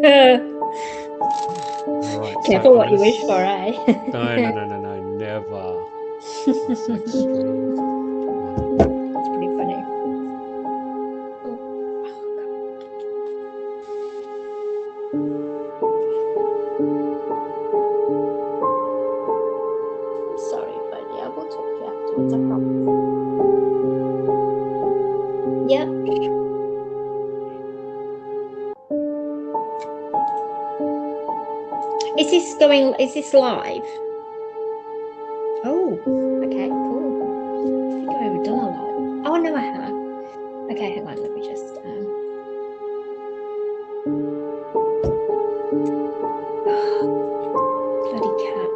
Right, Careful what you wish for, eh? No, never. That's so extreme. One. It's pretty funny. I'm sorry, but yeah, we'll talk to you afterwards, I promise. Yep. Is this live? Oh, okay, cool. I think I've ever done a live. Oh, no, I have. Okay, hang on, let me just, bloody cat.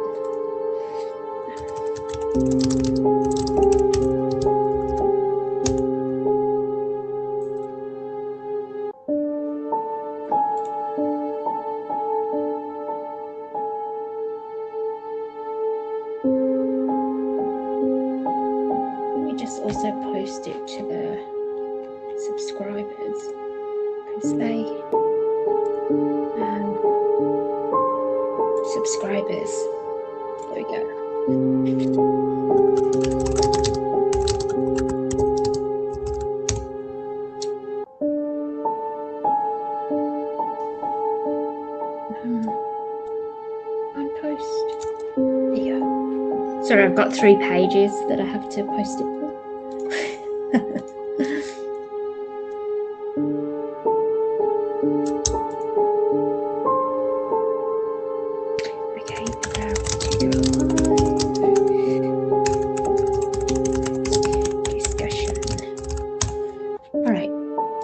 Let me just also post it to the subscribers, because they, subscribers, there we go. On post. There you go. Sorry, I've got 3 pages that I have to post it for. Okay, discussion. All right,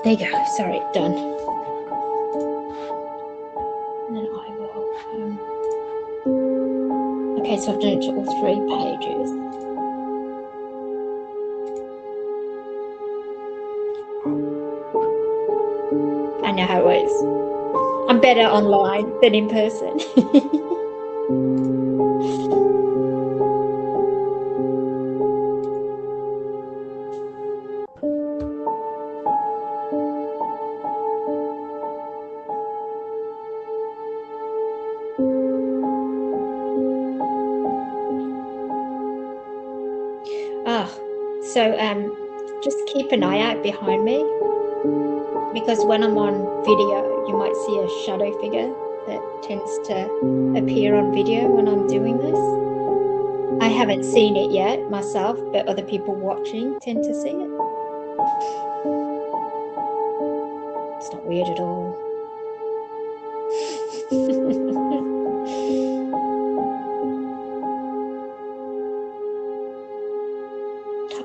there you go. Sorry, done. And then I will. Okay, so I've done it to all 3 pages. I know how it is. I'm better online than in person. So just keep an eye out behind me, because when I'm on video, you might see a shadow figure that tends to appear on video when I'm doing this. I haven't seen it yet myself, but other people watching tend to see it. It's not weird at all.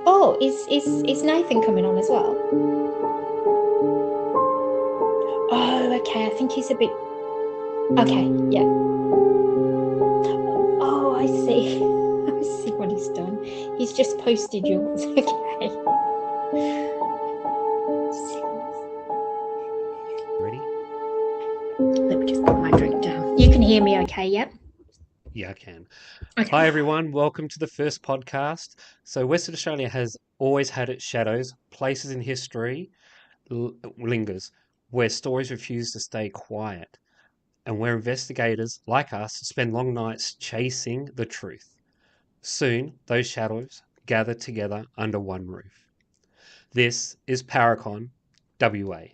Oh, is Nathan coming on as well? Oh, okay. I think he's a bit. Okay, yeah. Oh, I see. I see what he's done. He's just posted yours. Okay. Ready? Let me just put my drink down. You can hear me okay, yep? Yeah, I can. Okay. Hi, everyone. Welcome to the first podcast. So Western Australia has always had its shadows, places in history lingers, where stories refuse to stay quiet, and where investigators like us spend long nights chasing the truth. Soon, those shadows gather together under one roof. This is Paracon, WA,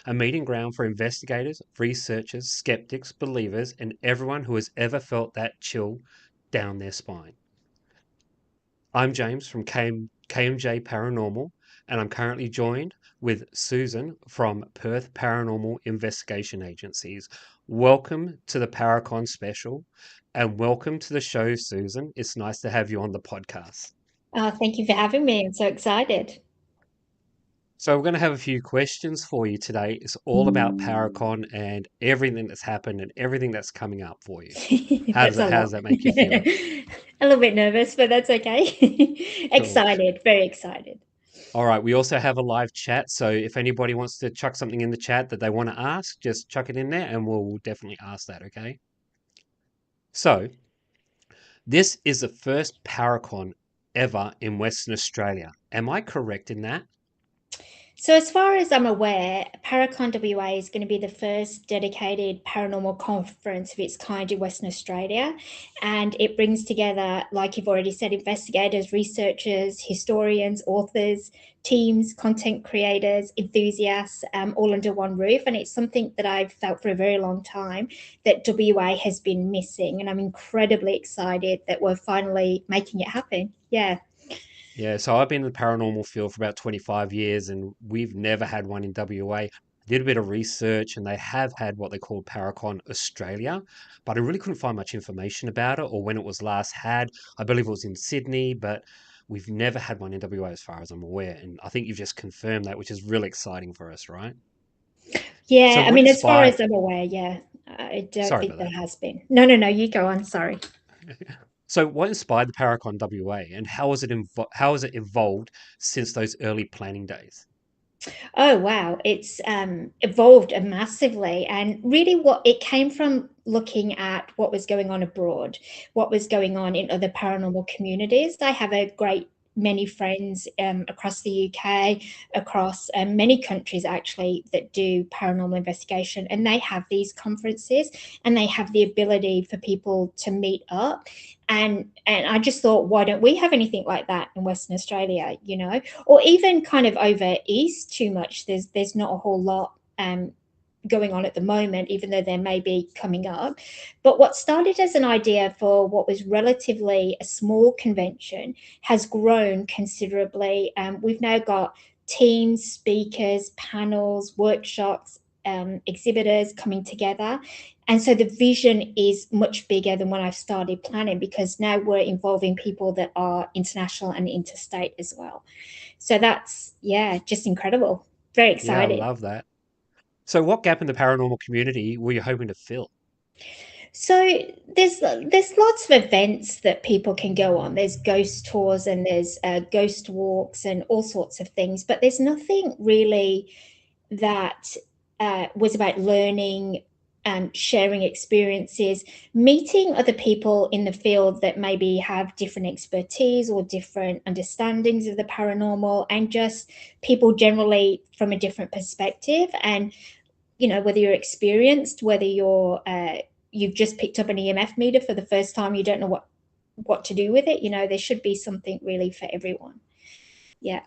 a meeting ground for investigators, researchers, skeptics, believers, and everyone who has ever felt that chill down their spine. I'm James from KMJ Paranormal, and I'm currently joined with Suzanne from Perth Paranormal Investigation Agencies. Welcome to the Paracon special, and welcome to the show, Suzanne. It's nice to have you on the podcast. Thank you for having me. I'm so excited. So we're going to have a few questions for you today. It's all about Paracon and everything that's happened and everything that's coming up for you. How does that make you feel? A little bit nervous, but that's okay. Cool. Excited, very excited. All right. We also have a live chat. So if anybody wants to chuck something in the chat that they want to ask, just chuck it in there and we'll definitely ask that. Okay. So this is the first Paracon ever in Western Australia. Am I correct in that? So, as far as I'm aware, Paracon WA is going to be the first dedicated paranormal conference of its kind in Western Australia. And it brings together, like you've already said, investigators, researchers, historians, authors, teams, content creators, enthusiasts, all under one roof. And it's something that I've felt for a very long time that WA has been missing. And I'm incredibly excited that we're finally making it happen. Yeah. Yeah, so I've been in the paranormal field for about 25 years and we've never had one in WA. I did a bit of research and they have had what they call Paracon Australia, but I really couldn't find much information about it or when it was last had. I believe it was in Sydney, but we've never had one in WA as far as I'm aware. And I think you've just confirmed that, which is really exciting for us, right? So Yeah, I what mean, as far inspired, as I'm aware, yeah, I don't sorry think about there that. has been. No, no, no, you go on. Sorry. So what inspired the Paracon WA and how has it evolved since those early planning days? Oh, wow. It's evolved massively. And really, what it came from looking at what was going on abroad, what was going on in other paranormal communities. I have a great many friends across the UK, across many countries actually, that do paranormal investigation. And they have these conferences and they have the ability for people to meet up. And I just thought, why don't we have anything like that in Western Australia, you know? Or even kind of over east too much. There's not a whole lot going on at the moment, even though there may be coming up. But what started as an idea for what was relatively a small convention has grown considerably. We've now got teams, speakers, panels, workshops, exhibitors coming together. And so the vision is much bigger than when I started planning because now we're involving people that are international and interstate as well. So that's, yeah, just incredible. Very Yeah, I excited. love that. So, what gap in the paranormal community were you hoping to fill? So there's lots of events that people can go on. There's ghost tours and there's ghost walks and all sorts of things, but there's nothing really that was about learning, sharing experiences, meeting other people in the field that maybe have different expertise or different understandings of the paranormal, and just people generally from a different perspective. And whether you're experienced, whether you've just picked up an EMF meter for the first time, you don't know what to do with it. There should be something really for everyone. Yeah.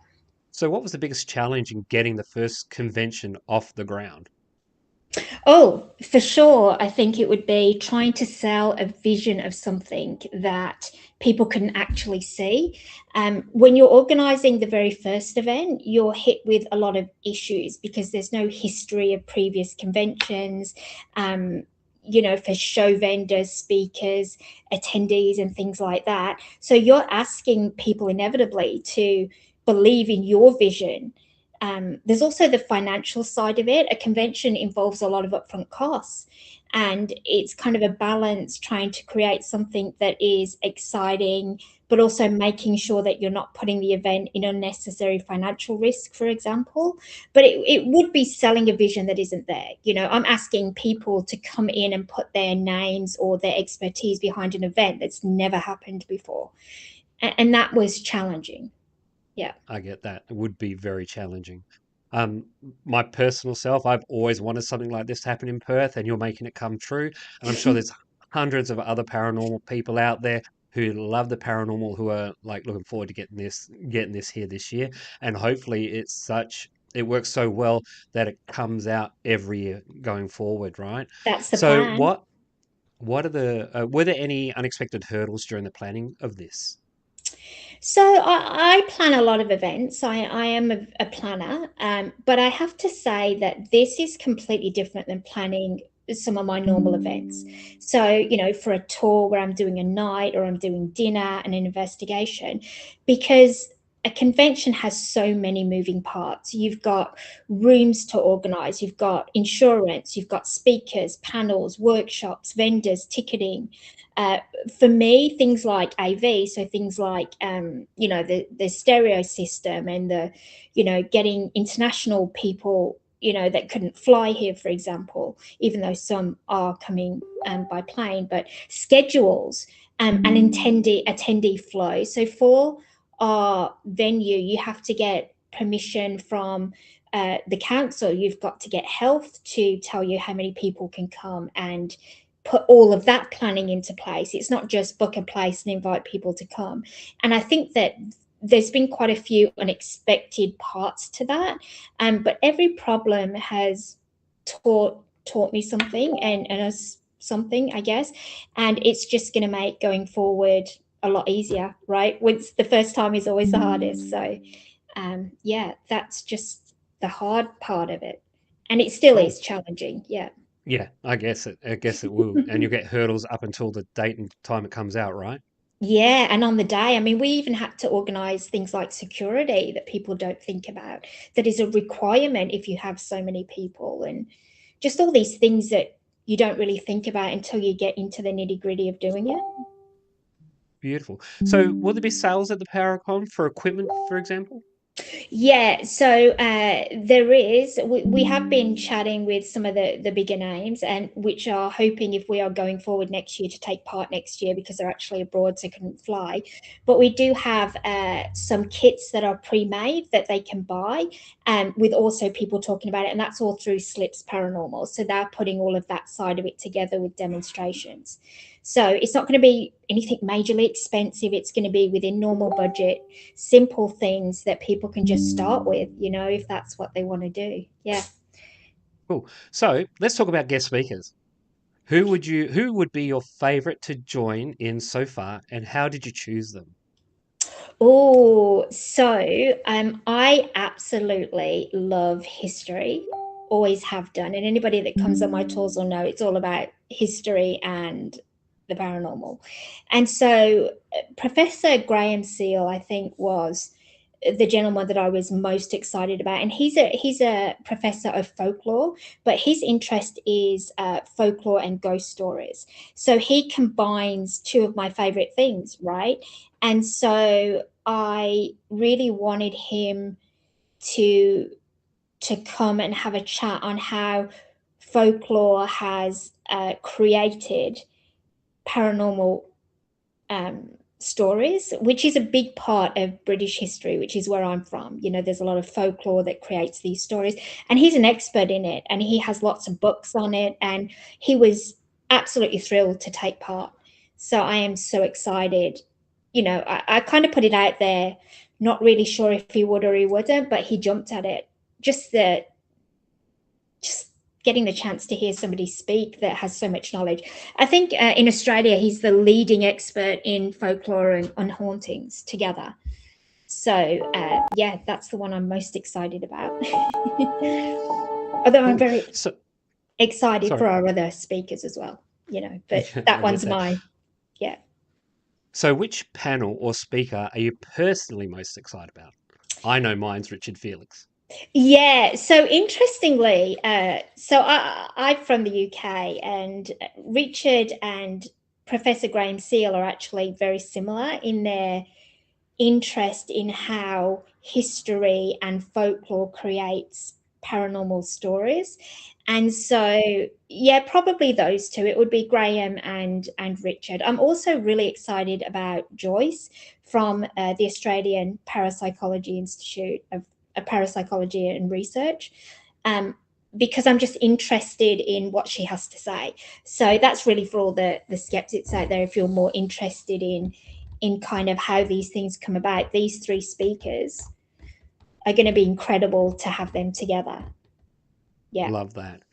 So, what was the biggest challenge in getting the first convention off the ground? Oh, for sure. I think it would be trying to sell a vision of something that people can actually see. When you're organizing the very first event, you're hit with a lot of issues because there's no history of previous conventions. For show vendors, speakers, attendees, and things like that. So you're asking people inevitably to believe in your vision. There's also the financial side of it. A convention involves a lot of upfront costs, and it's kind of a balance trying to create something that is exciting, but also making sure that you're not putting the event in unnecessary financial risk, for example. But it would be selling a vision that isn't there. I'm asking people to come in and put their names or their expertise behind an event that's never happened before. And that was challenging. Yeah. I get that. It would be very challenging. Um, my personal self, I've always wanted something like this to happen in Perth, and you're making it come true. And I'm sure there's hundreds of other paranormal people out there who love the paranormal, who are like looking forward to getting this here this year. And hopefully, it works so well that it comes out every year going forward, right? That's the So, plan. were there any unexpected hurdles during the planning of this? So I plan a lot of events. I am a planner, but I have to say that this is completely different than planning some of my normal events. So, for a tour where I'm doing a night or I'm doing dinner and an investigation, because a convention has so many moving parts. You've got rooms to organize, you've got insurance, you've got speakers, panels, workshops, vendors, ticketing. Uh, for me, things like AV, so things like the stereo system and getting international people that couldn't fly here, for example, even though some are coming by plane, but schedules and attendee flow. So for our venue, you have to get permission from the council, you've got to get health to tell you how many people can come and put all of that planning into place. It's not just book a place and invite people to come. And I think that there's been quite a few unexpected parts to that. But every problem has taught me something and us something, I guess. And it's just going to make going forward a lot easier, right? Once the first time is always the hardest. So, yeah, that's just the hard part of it. And it still Cool. is challenging. Yeah. Yeah, I guess it will. And you'll get hurdles up until the date and time it comes out, right? Yeah, and on the day, I mean, we even had to organize things like security that people don't think about. That is a requirement if you have so many people, and just all these things that you don't really think about until you get into the nitty-gritty of doing it. Beautiful. So, will there be sales at the Paracon for equipment, for example? Yeah, so there is. We have been chatting with some of the bigger names, and which are hoping if we are going forward next year to take part next year because they're actually abroad, so couldn't fly. But we do have some kits that are pre-made that they can buy, with also people talking about it, and that's all through Slips Paranormal. So they're putting all of that side of it together with demonstrations. So it's not going to be anything majorly expensive. It's going to be within normal budget, simple things that people can just start with, if that's what they want to do. Yeah. Cool. So, let's talk about guest speakers. Who would be your favorite to join in so far, and how did you choose them? Oh, so I absolutely love history, always have done. And anybody that comes on my tours will know it's all about history and the paranormal. And so Professor Graham Seal, I think, was the gentleman that I was most excited about. And he's a professor of folklore, but his interest is folklore and ghost stories. So he combines two of my favorite things, right? And so I really wanted him to come and have a chat on how folklore has created paranormal stories, which is a big part of British history, which is where I'm from. There's a lot of folklore that creates these stories, and he's an expert in it, and he has lots of books on it, and he was absolutely thrilled to take part. So I am so excited. I kind of put it out there, not really sure if he would or he wouldn't, but he jumped at it. Just getting the chance to hear somebody speak that has so much knowledge. I think in Australia, he's the leading expert in folklore and hauntings together. So, yeah, that's the one I'm most excited about. Although I'm Cool. very So, excited sorry. for our other speakers as well, but Yeah, that I get one's that. yeah. So, which panel or speaker are you personally most excited about? I know mine's Richard Felix. Yeah, so interestingly, I'm from the UK, and Richard and Professor Graham Seal are actually very similar in their interest in how history and folklore creates paranormal stories. And so, yeah, probably those two. It would be Graham and Richard. I'm also really excited about Joyce from the Australian Parapsychology Institute of Parapsychology and Research. Because I'm just interested in what she has to say. So that's really for all the skeptics out there. If you're more interested in kind of how these things come about, these three speakers are going to be incredible to have them together. Yeah. Love that.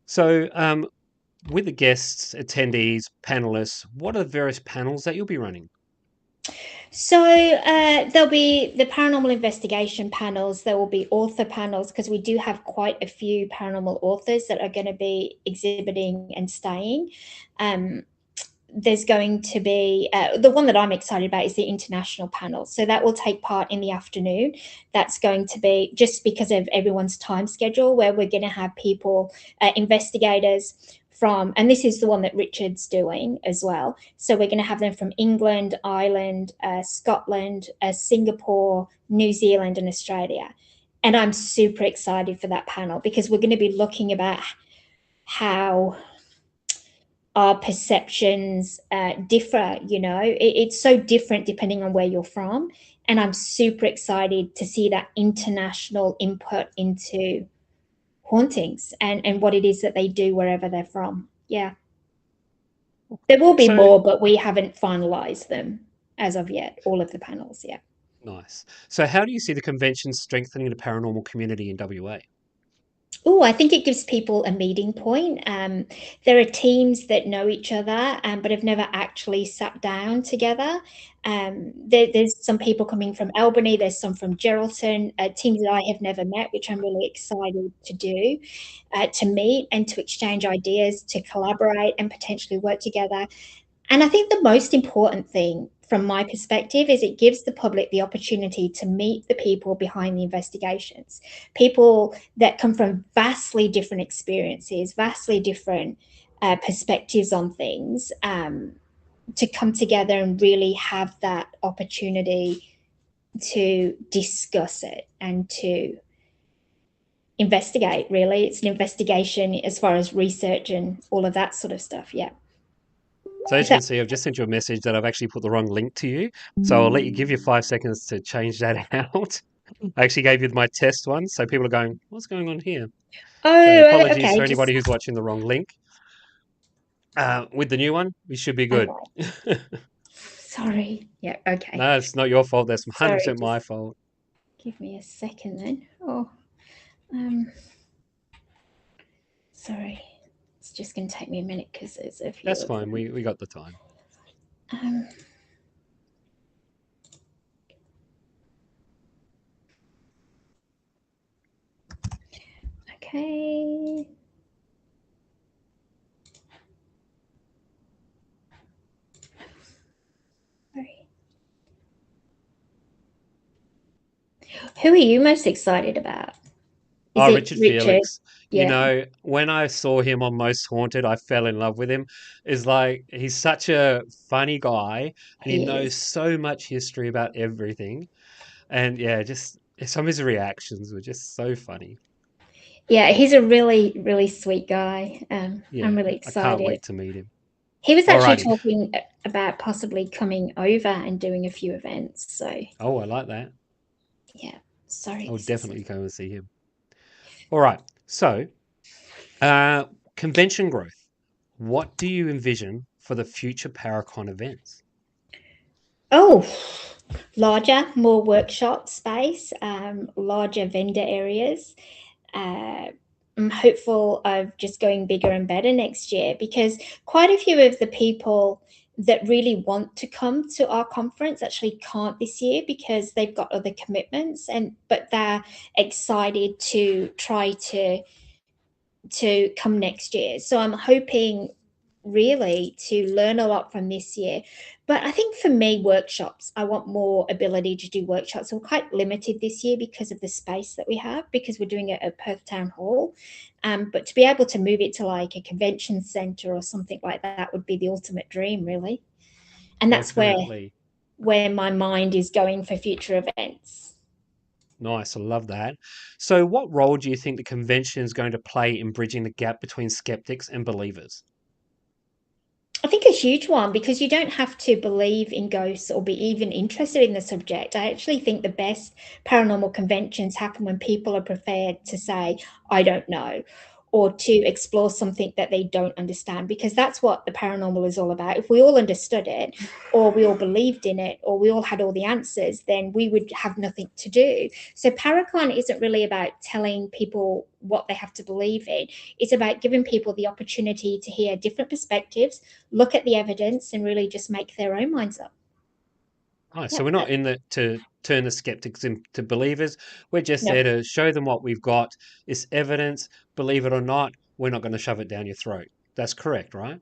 So, with the guests, attendees, panelists, what are the various panels that you'll be running? So there'll be the paranormal investigation panels. There will be author panels because we do have quite a few paranormal authors that are going to be exhibiting and staying. There's going to be the one that I'm excited about is the international panel. So that will take part in the afternoon. That's going to be just because of everyone's time schedule, where we're going to have people, investigators from, and this is the one that Richard's doing as well. So we're going to have them from England, Ireland, Scotland, Singapore, New Zealand, and Australia. And I'm super excited for that panel because we're going to be looking about how our perceptions differ. It's so different depending on where you're from, And I'm super excited to see that international input into hauntings and what it is that they do wherever they're from. Yeah. There will be So more, but we haven't finalized them as of yet, all of the panels. Yeah. nice. So how do you see the convention strengthening the paranormal community in WA? Oh, I think it gives people a meeting point. There are teams that know each other, but have never actually sat down together. There's some people coming from Albany, there's some from Geraldton, teams that I have never met, which I'm really excited to do, to meet and to exchange ideas, to collaborate and potentially work together. And I think the most important thing from my perspective is it gives the public the opportunity to meet the people behind the investigations, people that come from vastly different experiences, vastly different perspectives on things, to come together and really have that opportunity to discuss it and to investigate. Really, it's an investigation as far as research and all of that sort of stuff. Yeah. So as Is you that can see, I've just sent you a message that I've actually put the wrong link to you. So I'll let you give you 5 seconds to change that out. I actually gave you my test one, so people are going, "What's going on here?" So Oh, apologies okay. for Just anybody who's watching the wrong link. With the new one, we should be good. okay. Sorry. Yeah, okay. No, it's not your fault. That's Sorry, 100% my just fault. give me a second then. Oh, um, sorry. It's just going to take me a minute because there's a few That's of fine. them. We got the time. Um, okay. Sorry. Who are you most excited about? Is Oh, it Richard Richard? Felix. You Yeah, know, when I saw him on Most Haunted, I fell in love with him. Is like he's such a funny guy and he he knows is. so much history about everything. And yeah, just some of his reactions were just so funny. Yeah, he's a really, really sweet guy. I'm Yeah, really I can't excited. wait to meet him. He was actually Alrighty. talking about possibly coming over and doing a few events. So, Oh, I like that. yeah. Sorry, I would this is. definitely go and see him. All right. So, uh, convention growth. What do you envision for the future Paracon events? Oh, larger, more workshop space, larger vendor areas. Uh, I'm hopeful of just going bigger and better next year because quite a few of the people that really want to come to our conference actually can't this year because they've got other commitments, and but they're excited to try to come next year. So I'm hoping really to learn a lot from this year. But I think for me, workshops, I want more ability to do workshops. So we're quite limited this year because of the space that we have, because we're doing it at Perth Town Hall. But to be able to move it to like a convention center or something like that would be the ultimate dream, really. And that's Definitely. where my mind is going for future events. Nice. I love that. So, what role do you think the convention is going to play in bridging the gap between skeptics and believers? I think a huge one because you don't have to believe in ghosts or be even interested in the subject. I actually think the best paranormal conventions happen when people are prepared to say, I don't know, or to explore something that they don't understand, because that's what the paranormal is all about. If we all understood it, or we all believed in it, or we all had all the answers, then we would have nothing to do. So, Paracon isn't really about telling people what they have to believe in, it's about giving people the opportunity to hear different perspectives, look at the evidence and really just make their own minds up. Nice. So, Yep. we're not in the to turn the skeptics into believers. We're just No. there to show them what we've got. It's evidence. Believe it or not, we're not going to shove it down your throat. That's correct, right?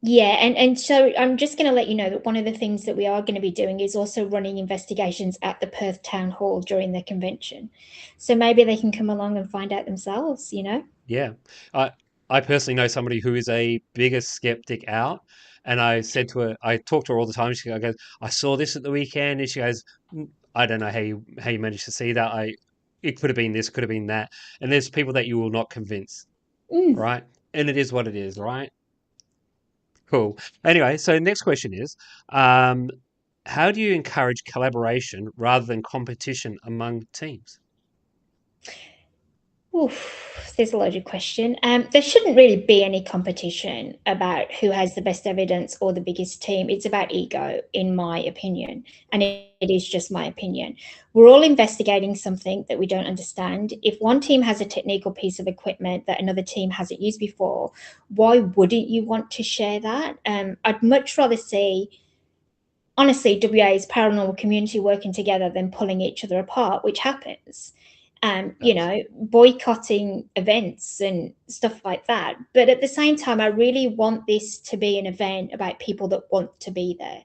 Yeah, and so I'm just going to let you know that one of the things that we are going to be doing is also running investigations at the Perth Town Hall during the convention. So maybe they can come along and find out themselves, you know? Yeah. I I personally know somebody who is a bigger skeptic out. And I said to her, I talk to her all the time. She goes, I saw this at the weekend. And she goes, I don't know how you managed to see that. It could have been this, could have been that. And there's people that you will not convince, Mm. right? And it is what it is, right? Cool. Anyway, so next question is, um, How do you encourage collaboration rather than competition among teams? Oof, there's a loaded question. There shouldn't really be any competition about who has the best evidence or the biggest team. It's about ego, in my opinion. And it is just my opinion. We're all investigating something that we don't understand. If one team has a technical piece of equipment that another team hasn't used before, why wouldn't you want to share that? I'd much rather see, honestly, WA's paranormal community working together than pulling each other apart, which happens. Does. Boycotting events and stuff like that. But at the same time, I really want this to be an event about people that want to be there,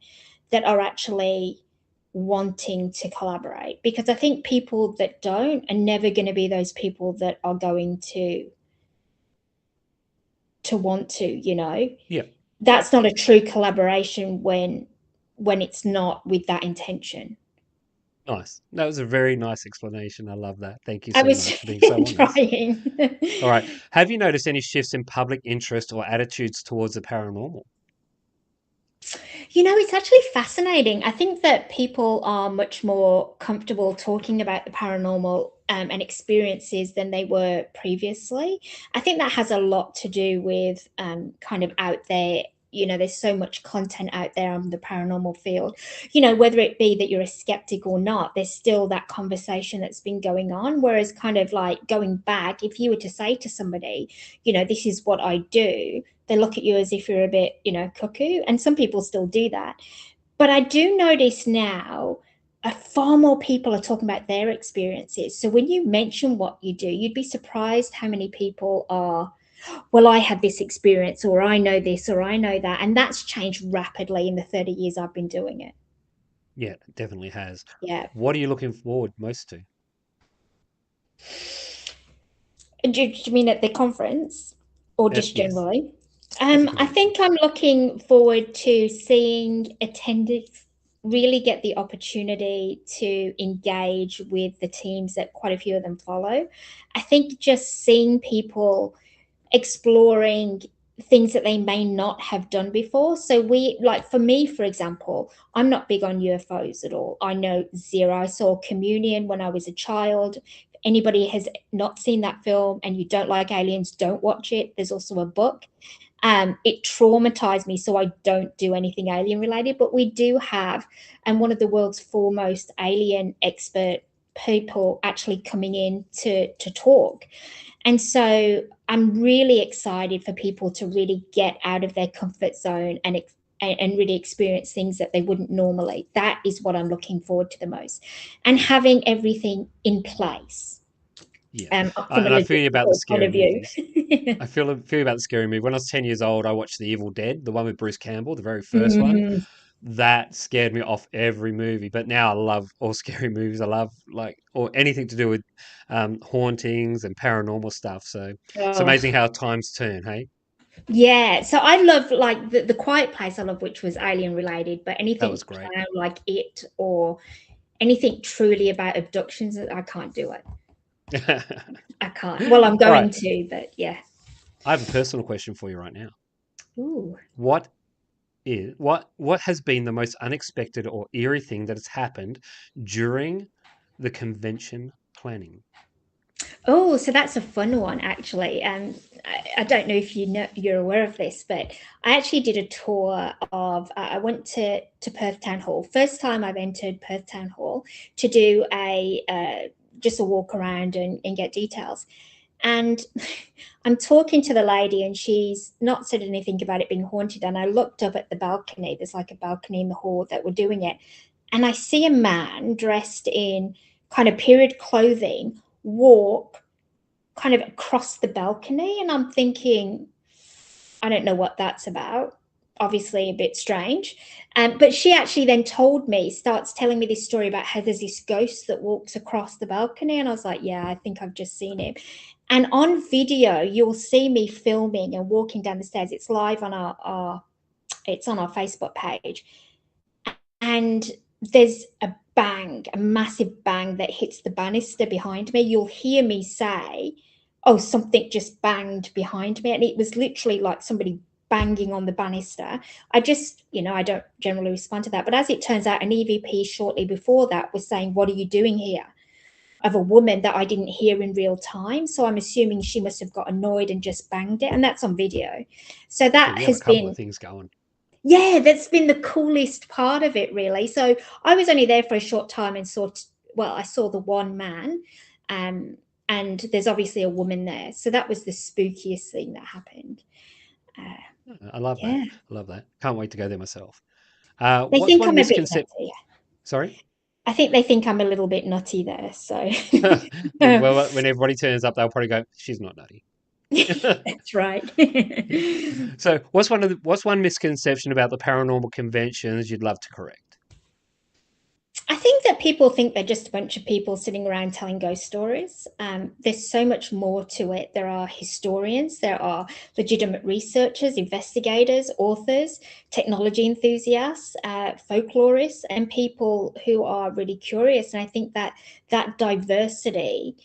that are actually wanting to collaborate. Because I think people that don't are never going to be those people that are going to want to, Yeah. That's not a true collaboration when it's not with that intention. Nice. That was a very nice explanation. I love that. Thank you I so was much for being so honest. trying. All right. Have you noticed any shifts in public interest or attitudes towards the paranormal? It's actually fascinating. I think that people are much more comfortable talking about the paranormal and experiences than they were previously. I think that has a lot to do with kind of out there. There's so much content out there on the paranormal field. Whether it be that you're a skeptic or not, there's still that conversation that's been going on. Whereas, kind of like going back, if you were to say to somebody, this is what I do, they look at you as if you're a bit, cuckoo. And some people still do that. But I do notice now far more people are talking about their experiences. So when you mention what you do, you'd be surprised how many people are, well, I had this experience, or I know this, or I know that. And that's changed rapidly in the 30 years I've been doing it. Yeah, it definitely has. Yeah. What are you looking forward most to? Do you mean at the conference or just Yes, generally? at the I convention. think I'm looking forward to seeing attendees really get the opportunity to engage with the teams that quite a few of them follow. I think just seeing people exploring things that they may not have done before. So like for me, for example, I'm not big on UFOs at all. I know zero. I saw Communion when I was a child. If anybody has not seen that film and you don't like aliens, don't watch it. There's also a book. It traumatized me, so I don't do anything alien related. But we do have, and one of the world's foremost alien expert people actually coming in to talk. And so I'm really excited for people to really get out of their comfort zone and really experience things that they wouldn't normally. That is what I'm looking forward to the most. And having everything in place Yeah, from a and I feel you about the logistical point scary of view. movies. I feel you about the scary movie. When I was 10 years old, I watched The Evil Dead, the one with Bruce Campbell, the very first one. Mm, That scared me off every movie. But now I love all scary movies. I love like or anything to do with hauntings and paranormal stuff. So it's amazing oh, how times turn. Hey, yeah. So I love like the Quiet Place, I love, which was alien related, but that anything was great. like it or anything truly about abductions, I can't do it. I can't. Well, I'm All right, going to, but yeah. I have a personal question for you right now. Ooh. What has been the most unexpected or eerie thing that has happened during the convention planning? Oh, so that's a fun one, actually. I don't know if you're aware of this, but I actually did a tour of. I went to Perth Town Hall. First time I've entered Perth Town Hall to do a just a walk around and get details. And I'm talking to the lady, and she's not said anything about it being haunted. And I looked up at the balcony. There's like a balcony in the hall that were doing it, and I see a man dressed in kind of period clothing walk kind of across the balcony. And I'm thinking, I don't know what that's about. Obviously, a bit strange. But she actually then starts telling me this story about how there's this ghost that walks across the balcony. And I was like, yeah, I think I've just seen him. And on video, you'll see me filming and walking down the stairs. It's live on it's on our Facebook page. And there's a bang, a massive bang that hits the banister behind me. You'll hear me say, oh, something just banged behind me. And it was literally like somebody banging on the banister. I just, I don't generally respond to that. But as it turns out, an EVP shortly before that was saying, "What are you doing here?" of a woman that I didn't hear in real time. So I'm assuming she must have got annoyed and just banged it. And that's on video. So So that you have a has couple been, of things going. yeah, that's been the coolest part of it, really. So I was only there for a short time and I saw the one man, um, and there's obviously a woman there. So that was the spookiest thing that happened. I love that. Yeah. I love that. Can't wait to go there myself. They What's think one I'm a bit misconception? nutty. Sorry? I think they think I'm a little bit nutty there. So Well, when everybody turns up, they'll probably go, "She's not nutty." that's right. So, what's one misconception about the paranormal conventions you'd love to correct? I think that people think they're just a bunch of people sitting around telling ghost stories. There's so much more to it. There are historians, there are legitimate researchers, investigators, authors, technology enthusiasts, folklorists, and people who are really curious. And I think that that diversity,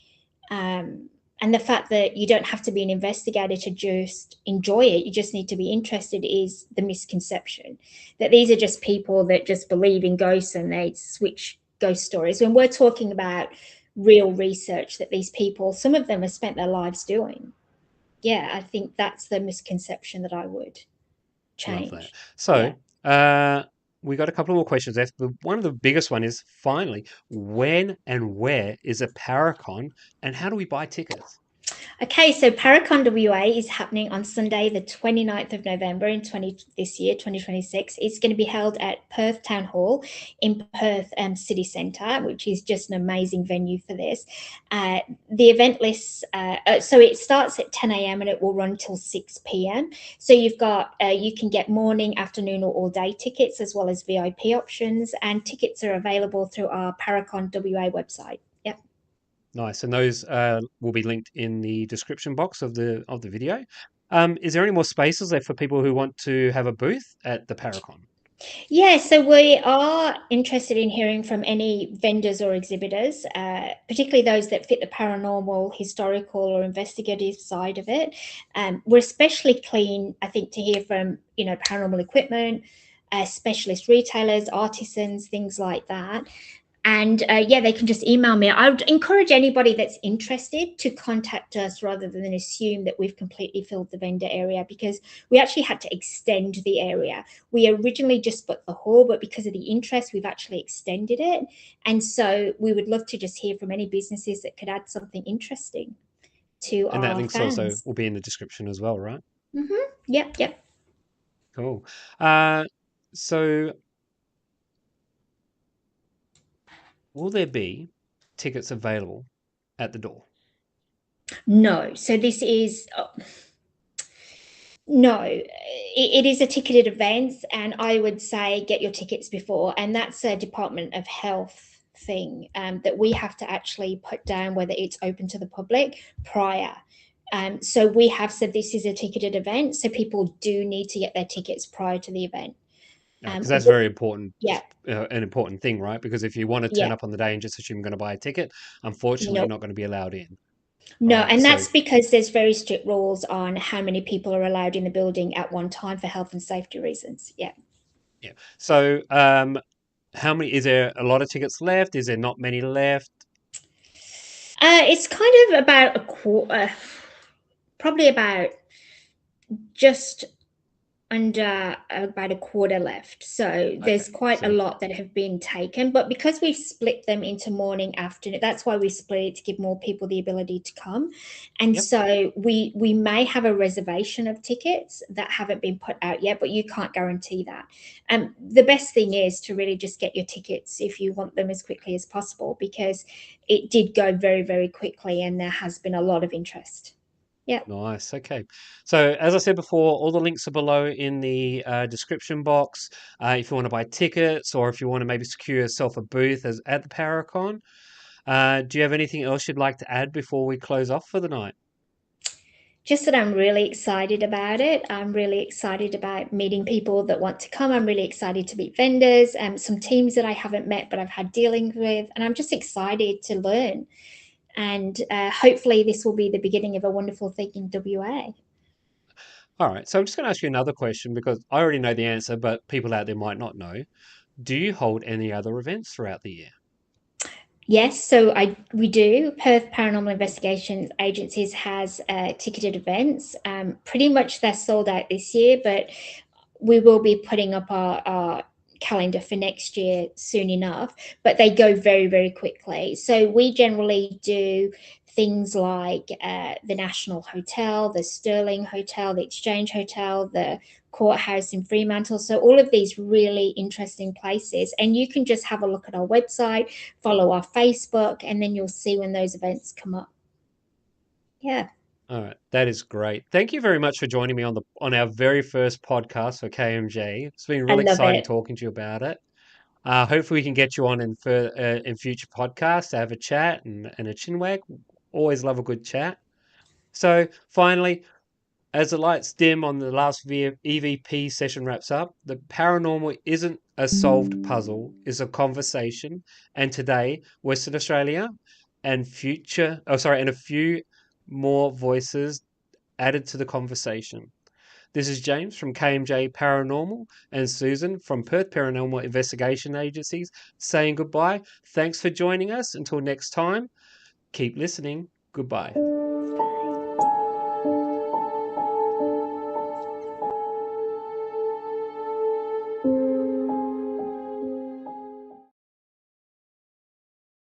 um, and the fact that you don't have to be an investigator to just enjoy it, you just need to be interested, is the misconception that these are just people that just believe in ghosts and they switch ghost stories. When we're talking about real research that these people, some of them have spent their lives doing. Yeah, I think that's the misconception that I would Love that. change. So, Yeah. uh, we got a couple more questions left. But one of the biggest one is finally, when and where is a Paracon, and how do we buy tickets? Okay, so Paracon WA is happening on Sunday, the 29th of November in this year, 2026. It's going to be held at Perth Town Hall in Perth City Centre, which is just an amazing venue for this. The event lists, so it starts at 10 a.m. and it will run till 6 p.m. So you can get morning, afternoon, or all day tickets, as well as VIP options, and tickets are available through our Paracon WA website. Yep. Nice, and those will be linked in the description box of the video. Is there any more spaces left for people who want to have a booth at the Paracon? Yeah, so we are interested in hearing from any vendors or exhibitors, particularly those that fit the paranormal, historical, or investigative side of it. We're especially keen, I think, to hear from paranormal equipment, specialist retailers, artisans, things like that. And yeah, they can just email me. I would encourage anybody that's interested to contact us rather than assume that we've completely filled the vendor area, because we actually had to extend the area. We originally just booked the hall, but because of the interest, we've actually extended it. And so we would love to just hear from any businesses that could add something interesting to And that our link's also fans. will be in the description as well, right? Yep, yep. Cool. So will there be tickets available at the door? No, so this is no, it is a ticketed event, and I would say get your tickets before, and that's a Department of Health thing that we have to actually put down whether it's open to the public prior. So we have said this is a ticketed event, so people do need to get their tickets prior to the event. Because that's We, very important, yeah, an important thing, right? Because if you want to yeah, turn up on the day and just assume you're going to buy a ticket, unfortunately, you're no, not going to be allowed in. All no, right. and So that's because there's very strict rules on how many people are allowed in the building at one time for health and safety reasons. Yeah. yeah. So how many? Is there a lot of tickets left? Is there not many left? It's kind of about a quarter, probably about just under about a quarter left. So Okay. there's quite a So lot that have been taken, but because we've split them into morning, afternoon, that's why we split it to give more people the ability to come. And yep. so we may have a reservation of tickets that haven't been put out yet, but you can't guarantee that. The best thing is to really just get your tickets if you want them as quickly as possible, because it did go very, very quickly and there has been a lot of interest. Yeah. Nice. Okay. So, as I said before, all the links are below in the description box. If you want to buy tickets or if you want to maybe secure yourself a booth as at the Paracon, do you have anything else you'd like to add before we close off for the night? Just that I'm really excited about it. I'm really excited about meeting people that want to come. I'm really excited to meet vendors and some teams that I haven't met but I've had dealings with. And I'm just excited to learn. And hopefully, this will be the beginning of a wonderful thing in WA. All right, so I'm just going to ask you another question because I already know the answer, but people out there might not know. Do you hold any other events throughout the year? Yes, so I we do. Perth Paranormal Investigations Agencies has ticketed events. Pretty much they're sold out this year, but we will be putting up our calendar for next year soon enough. But they go very, very quickly. So we generally do things like the National Hotel, the Sterling Hotel, the Exchange Hotel, the Courthouse in Fremantle. So all of these really interesting places, and you can just have a look at our website, follow our Facebook, and then you'll see when those events come up. Yeah, All right, that is great. Thank you very much for joining me on our very first podcast for KMJ. It's been I really love exciting it. talking to you about it. Hopefully, we can get you on in future podcasts to have a chat and a chinwag. Always love a good chat. So, finally, as the lights dim on the last EVP session wraps up, the paranormal isn't a solved puzzle, it's a conversation. And today, Western Australia and a few more voices added to the conversation. This is James from KMJ Paranormal and Susan from Perth Paranormal Investigation Agencies saying goodbye. Thanks for joining us. Until next time, keep listening. Goodbye.